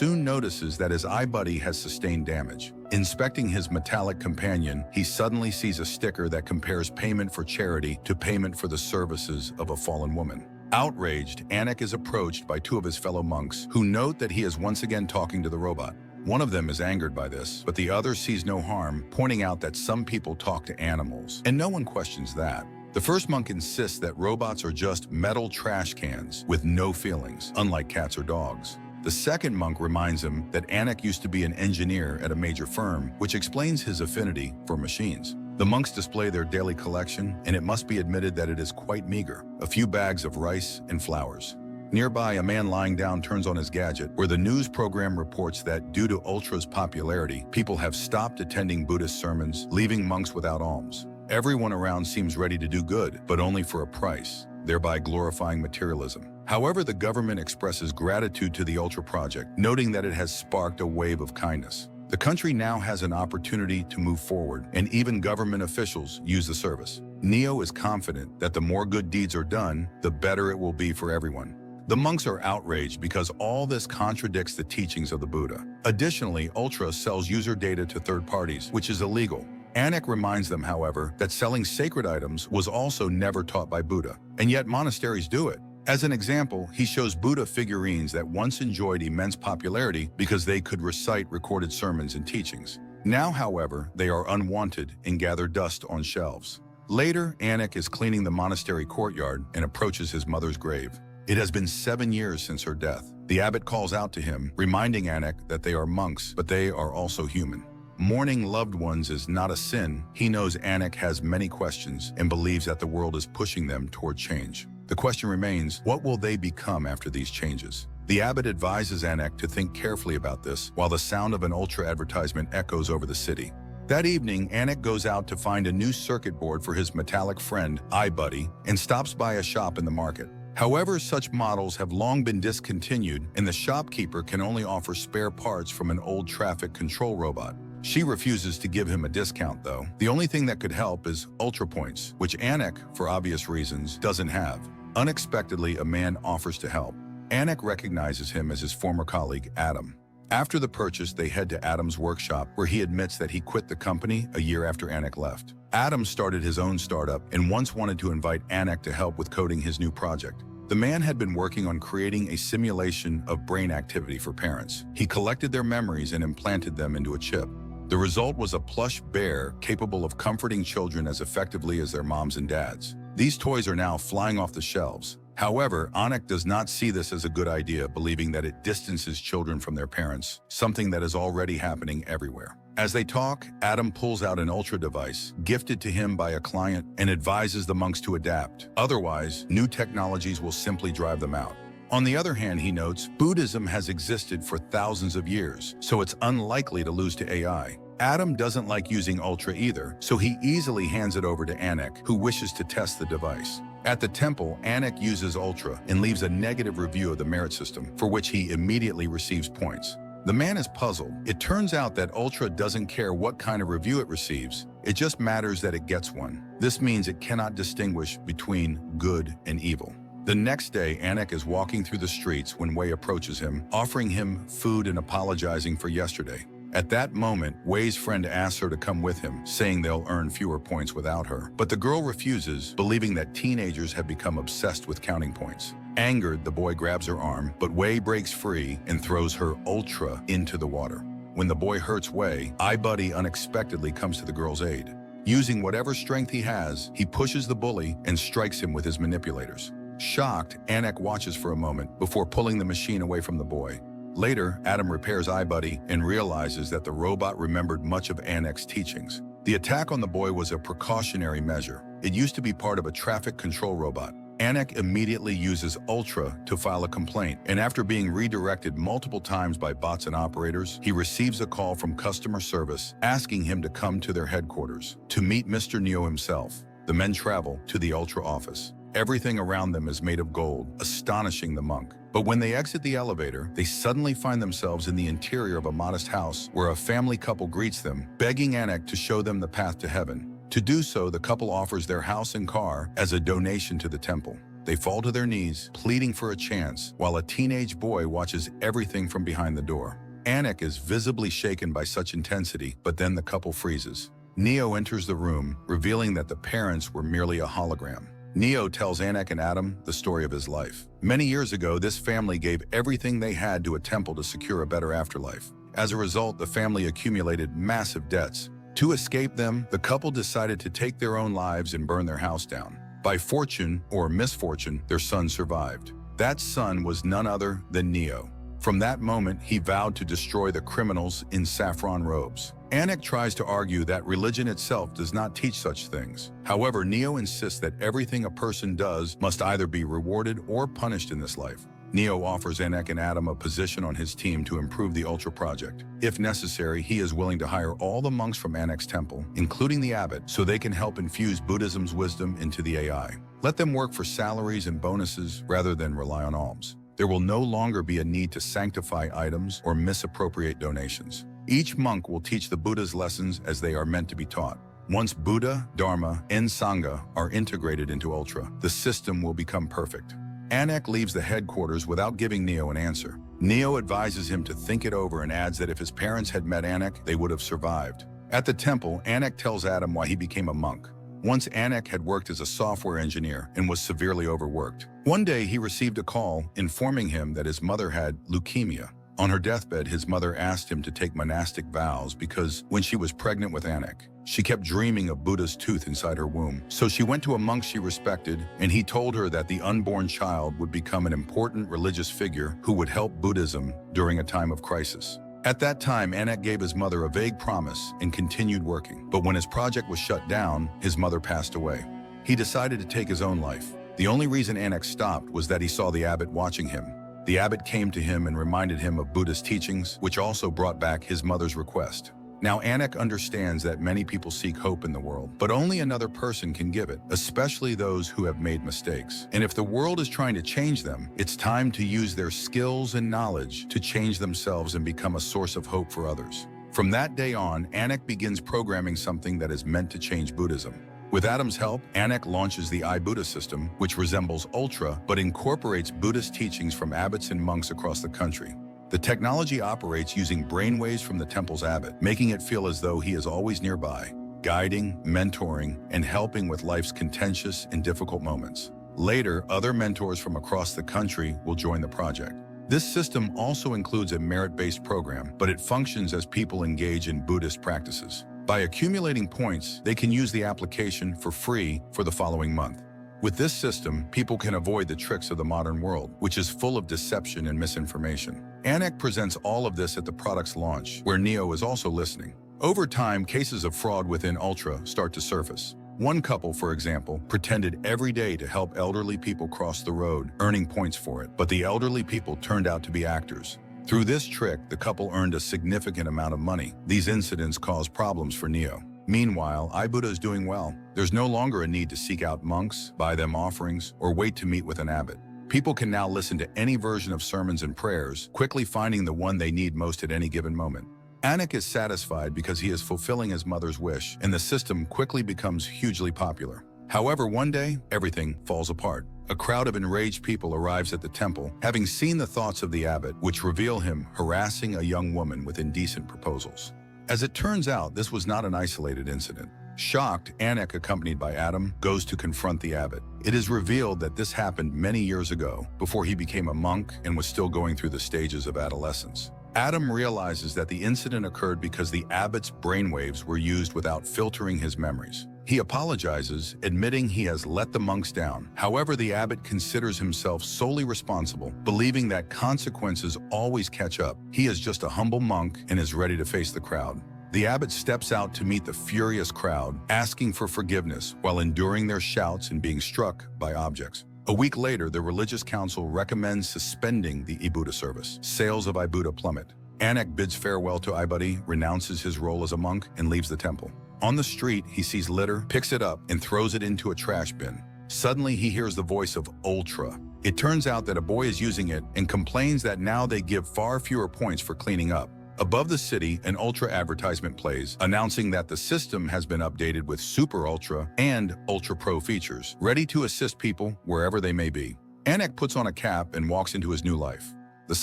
soon notices that his eye buddy has sustained damage. Inspecting his metallic companion, he suddenly sees a sticker that compares payment for charity to payment for the services of a fallen woman. Outraged, Anik is approached by two of his fellow monks who note that he is once again talking to the robot. One of them is angered by this, but the other sees no harm, pointing out that some people talk to animals, and no one questions that. The first monk insists that robots are just metal trash cans with no feelings, unlike cats or dogs. The second monk reminds him that Anik used to be an engineer at a major firm, which explains his affinity for machines. The monks display their daily collection, and it must be admitted that it is quite meager: a few bags of rice and flowers. Nearby, a man lying down turns on his gadget, where the news program reports that due to Ultra's popularity, people have stopped attending Buddhist sermons, leaving monks without alms. Everyone around seems ready to do good, but only for a price, thereby glorifying materialism. However, the government expresses gratitude to the Ultra project, noting that it has sparked a wave of kindness. The country now has an opportunity to move forward, and even government officials use the service. Neo is confident that the more good deeds are done, the better it will be for everyone. The monks are outraged because all this contradicts the teachings of the Buddha. Additionally, Ultra sells user data to third parties, which is illegal. Anik reminds them, however, that selling sacred items was also never taught by Buddha, and yet monasteries do it. As an example, he shows Buddha figurines that once enjoyed immense popularity because they could recite recorded sermons and teachings. Now, however, they are unwanted and gather dust on shelves. Later, Anik is cleaning the monastery courtyard and approaches his mother's grave. It has been 7 years since her death. The abbot calls out to him, reminding Anik that they are monks, but they are also human. Mourning loved ones is not a sin. He knows Anik has many questions and believes that the world is pushing them toward change. The question remains, what will they become after these changes? The abbot advises Anik to think carefully about this, while the sound of an Ultra advertisement echoes over the city. That evening, Anik goes out to find a new circuit board for his metallic friend, iBuddy, and stops by a shop in the market. However, such models have long been discontinued, and the shopkeeper can only offer spare parts from an old traffic control robot. She refuses to give him a discount, though. The only thing that could help is Ultra points, which Anik, for obvious reasons, doesn't have. Unexpectedly, a man offers to help. Anik recognizes him as his former colleague, Adam. After the purchase, they head to Adam's workshop, where he admits that he quit the company a year after Anik left. Adam started his own startup and once wanted to invite Anik to help with coding his new project. The man had been working on creating a simulation of brain activity for parents. He collected their memories and implanted them into a chip. The result was a plush bear capable of comforting children as effectively as their moms and dads. These toys are now flying off the shelves. However, Anik does not see this as a good idea, believing that it distances children from their parents, something that is already happening everywhere. As they talk, Adam pulls out an Ultra device, gifted to him by a client, and advises the monks to adapt. Otherwise, new technologies will simply drive them out. On the other hand, he notes, Buddhism has existed for thousands of years, so it's unlikely to lose to AI. Adam doesn't like using Ultra either, so he easily hands it over to Anik, who wishes to test the device. At the temple, Anik uses Ultra and leaves a negative review of the merit system, for which he immediately receives points. The man is puzzled. It turns out that Ultra doesn't care what kind of review it receives. It just matters that it gets one. This means it cannot distinguish between good and evil. The next day, Anik is walking through the streets when Wei approaches him, offering him food and apologizing for yesterday. At that moment, Wei's friend asks her to come with him, saying they'll earn fewer points without her. But the girl refuses, believing that teenagers have become obsessed with counting points. Angered, the boy grabs her arm, but Wei breaks free and throws her Ultra into the water. When the boy hurts Wei, iBuddy unexpectedly comes to the girl's aid. Using whatever strength he has, he pushes the bully and strikes him with his manipulators. Shocked, Anik watches for a moment before pulling the machine away from the boy. Later, Adam repairs iBuddy and realizes that the robot remembered much of Anik's teachings. The attack on the boy was a precautionary measure. It used to be part of a traffic control robot. Anik immediately uses Ultra to file a complaint, and after being redirected multiple times by bots and operators, he receives a call from customer service asking him to come to their headquarters to meet Mr. Neo himself. The men travel to the Ultra office. Everything around them is made of gold, astonishing the monk. But when they exit the elevator, they suddenly find themselves in the interior of a modest house where a family couple greets them, begging Anik to show them the path to heaven. To do so, the couple offers their house and car as a donation to the temple. They fall to their knees, pleading for a chance, while a teenage boy watches everything from behind the door. Anik is visibly shaken by such intensity, but then the couple freezes. Neo enters the room, revealing that the parents were merely a hologram. Neo tells Anik and Adam the story of his life. Many years ago, this family gave everything they had to a temple to secure a better afterlife. As a result, the family accumulated massive debts. To escape them, the couple decided to take their own lives and burn their house down. By fortune or misfortune, their son survived. That son was none other than Neo. From that moment, he vowed to destroy the criminals in saffron robes. Anik tries to argue that religion itself does not teach such things. However, Neo insists that everything a person does must either be rewarded or punished in this life. Neo offers Anik and Adam a position on his team to improve the Ultra Project. If necessary, he is willing to hire all the monks from Anik's temple, including the abbot, so they can help infuse Buddhism's wisdom into the AI. Let them work for salaries and bonuses rather than rely on alms. There will no longer be a need to sanctify items or misappropriate donations. Each monk will teach the Buddha's lessons as they are meant to be taught. Once Buddha, Dharma, and Sangha are integrated into Ultra, the system will become perfect. Anik leaves the headquarters without giving Neo an answer. Neo advises him to think it over and adds that if his parents had met Anik, they would have survived. At the temple, Anik tells Adam why he became a monk. Once Anik had worked as a software engineer and was severely overworked. One day he received a call informing him that his mother had leukemia. On her deathbed, his mother asked him to take monastic vows because when she was pregnant with Anik, she kept dreaming of Buddha's tooth inside her womb. So she went to a monk she respected, and he told her that the unborn child would become an important religious figure who would help Buddhism during a time of crisis. At that time, Anik gave his mother a vague promise and continued working. But when his project was shut down, his mother passed away. He decided to take his own life. The only reason Anik stopped was that he saw the abbot watching him. The abbot came to him and reminded him of Buddha's teachings, which also brought back his mother's request. Now Anik understands that many people seek hope in the world, but only another person can give it, especially those who have made mistakes. And if the world is trying to change them, it's time to use their skills and knowledge to change themselves and become a source of hope for others. From that day on, Anik begins programming something that is meant to change Buddhism. With Adam's help, Anik launches the iBuddha system, which resembles Ultra, but incorporates Buddhist teachings from abbots and monks across the country. The technology operates using brainwaves from the temple's abbot, making it feel as though he is always nearby, guiding, mentoring, and helping with life's contentious and difficult moments. Later, other mentors from across the country will join the project. This system also includes a merit-based program, but it functions as people engage in Buddhist practices. By accumulating points, they can use the application for free for the following month. With this system, people can avoid the tricks of the modern world, which is full of deception and misinformation. Anik presents all of this at the product's launch, where Neo is also listening. Over time, cases of fraud within Ultra start to surface. One couple, for example, pretended every day to help elderly people cross the road, earning points for it, but the elderly people turned out to be actors. Through this trick, the couple earned a significant amount of money. These incidents caused problems for Neo. Meanwhile, iBuddha is doing well. There's no longer a need to seek out monks, buy them offerings, or wait to meet with an abbot. People can now listen to any version of sermons and prayers, quickly finding the one they need most at any given moment. Anik is satisfied because he is fulfilling his mother's wish, and the system quickly becomes hugely popular. However, one day, everything falls apart. A crowd of enraged people arrives at the temple, having seen the thoughts of the abbot, which reveal him harassing a young woman with indecent proposals. As it turns out, this was not an isolated incident. Shocked, Anik, accompanied by Adam, goes to confront the abbot. It is revealed that this happened many years ago, before he became a monk and was still going through the stages of adolescence. Adam realizes that the incident occurred because the abbot's brainwaves were used without filtering his memories. He apologizes, admitting he has let the monks down. However, the abbot considers himself solely responsible, believing that consequences always catch up. He is just a humble monk and is ready to face the crowd. The abbot steps out to meet the furious crowd, asking for forgiveness while enduring their shouts and being struck by objects. A week later, the religious council recommends suspending the iBuddha service. Sales of iBuddha plummet. Anik bids farewell to iBuddy, renounces his role as a monk, and leaves the temple. On the street, he sees litter, picks it up, and throws it into a trash bin. Suddenly, he hears the voice of Ultra. It turns out that a boy is using it and complains that now they give far fewer points for cleaning up. Above the city, an Ultra advertisement plays, announcing that the system has been updated with Super Ultra and Ultra Pro features, ready to assist people wherever they may be. Anak puts on a cap and walks into his new life. The